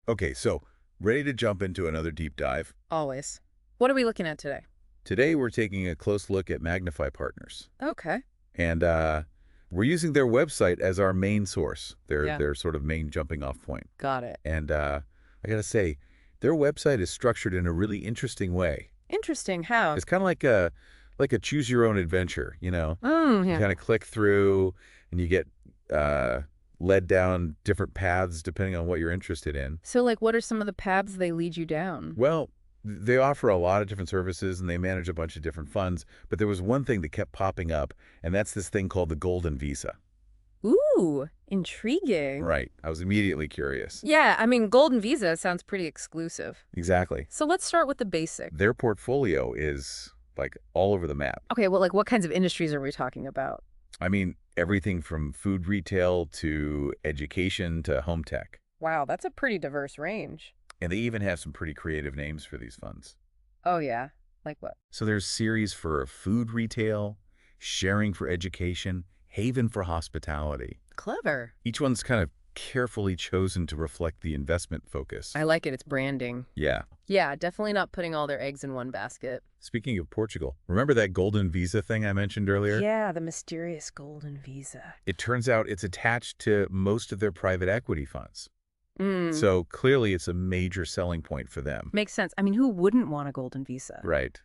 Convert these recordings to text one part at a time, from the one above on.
Okay, so ready to jump into another deep dive? Always. What are we looking at today? Today we're taking a close look at Magnify Partners. Okay. And we're using their website as our main source, Yeah. their sort of main jumping off point. Got it. And I gotta say, their website is structured in a really interesting way. Interesting. How? It's kind of like a choose your own adventure, you know? You Yeah. kind of click through and you get led down different paths depending on what you're interested in. So, like, what are some of the paths they lead you down? Well, they offer a lot of different services and they manage a bunch of different funds, but there was one thing that kept popping up, and that's this thing called the Golden Visa. Ooh, intriguing. Right. I was immediately curious. Yeah, I mean, Golden Visa sounds pretty exclusive. Exactly. So let's start with the basic. Their portfolio is like all over the map. Okay, well, like, what kinds of industries are we talking about? I mean, everything from food retail to education to home tech. Wow, that's a pretty diverse range. And they even have some pretty creative names for these funds. Oh, yeah. Like what? So there's series for food retail, sharing for education, haven for hospitality. Clever. Each one's kind of carefully chosen to reflect the investment focus. I like it. It's branding. Yeah. Yeah, definitely not putting all their eggs in one basket. Speaking of Portugal, remember that Golden Visa thing I mentioned earlier? Yeah, the mysterious Golden Visa. It turns out it's attached to most of their private equity funds. Mm. So clearly it's a major selling point for them. Makes sense. I mean, who wouldn't want a Golden Visa? Right.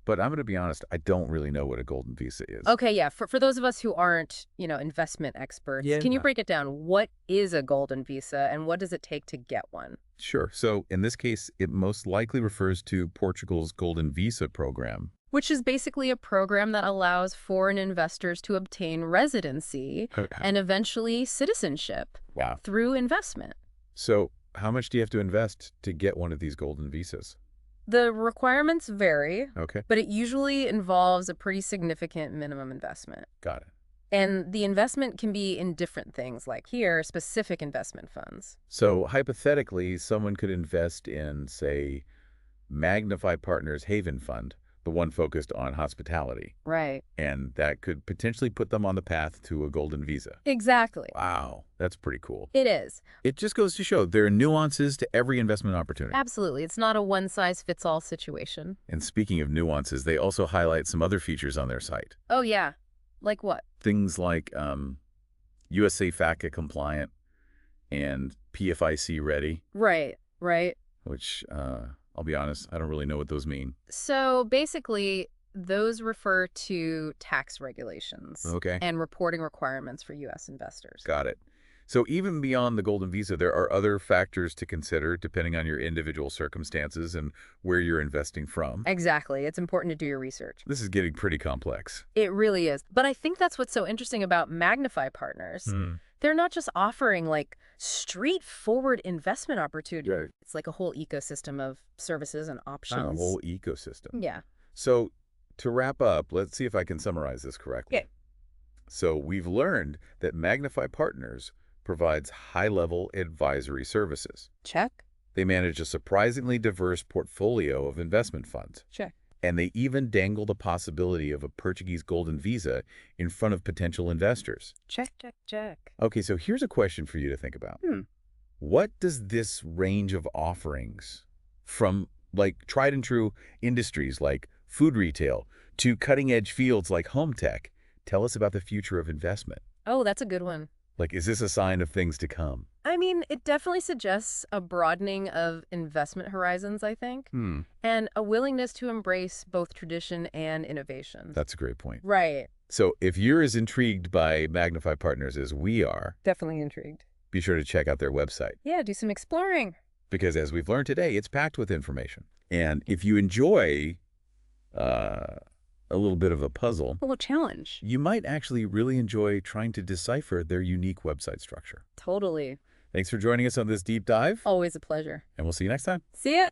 But I'm going to be honest, I don't really know what a Golden Visa is. Okay, yeah. For those of us who aren't, investment experts, Yeah. can you break it down? What is a Golden Visa and what does it take to get one? Sure. So in this case, it most likely refers to Portugal's Golden Visa program. Which is basically a program that allows foreign investors to obtain residency and eventually citizenship Wow. through investment. So how much do you have to invest to get one of these Golden Visas? The requirements vary, Okay. but it usually involves a pretty significant minimum investment. Got it. And the investment can be in different things, like here, specific investment funds. So hypothetically, someone could invest in, say, Magnify Partners Haven Fund, the one focused on hospitality. Right. And that could potentially put them on the path to a Golden Visa. Exactly. Wow, that's pretty cool. It is. It just goes to show there are nuances to every investment opportunity. Absolutely. It's not a one-size-fits-all situation. And speaking of nuances, they also highlight some other features on their site. Oh, yeah. Like what? Things like USA FATCA compliant and PFIC ready, Right. which I'll be honest, I don't really know what those mean. So basically, those refer to tax regulations Okay. and reporting requirements for U.S. investors. Got it. So even beyond the Golden Visa, there are other factors to consider depending on your individual circumstances and where you're investing from. Exactly. It's important to do your research. This is getting pretty complex. It really is. But I think that's what's so interesting about Magnify Partners. They're not just offering like straightforward investment opportunities. Right. It's like a whole ecosystem of services and options. A whole ecosystem. Yeah. So to wrap up, let's see if I can summarize this correctly. Okay. So we've learned that Magnify Partners provides high-level advisory services. Check. They manage a surprisingly diverse portfolio of investment funds. Check. And they even dangle the possibility of a Portuguese Golden Visa in front of potential investors. Check. Okay, so here's a question for you to think about. What does this range of offerings from like tried and true industries like food retail to cutting-edge fields like home tech tell us about the future of investment? Oh, that's a good one. Like, is this a sign of things to come? I mean, it definitely suggests a broadening of investment horizons, I think, and a willingness to embrace both tradition and innovation. That's a great point. Right. So if you're as intrigued by Magnify Partners as we are, Definitely intrigued. be sure to check out their website. Yeah, do some exploring. Because as we've learned today, it's packed with information. And if you enjoy a little bit of a puzzle, A little challenge. you might actually really enjoy trying to decipher their unique website structure. Totally. Thanks for joining us on this deep dive, Always a pleasure. and we'll see you next time. See ya.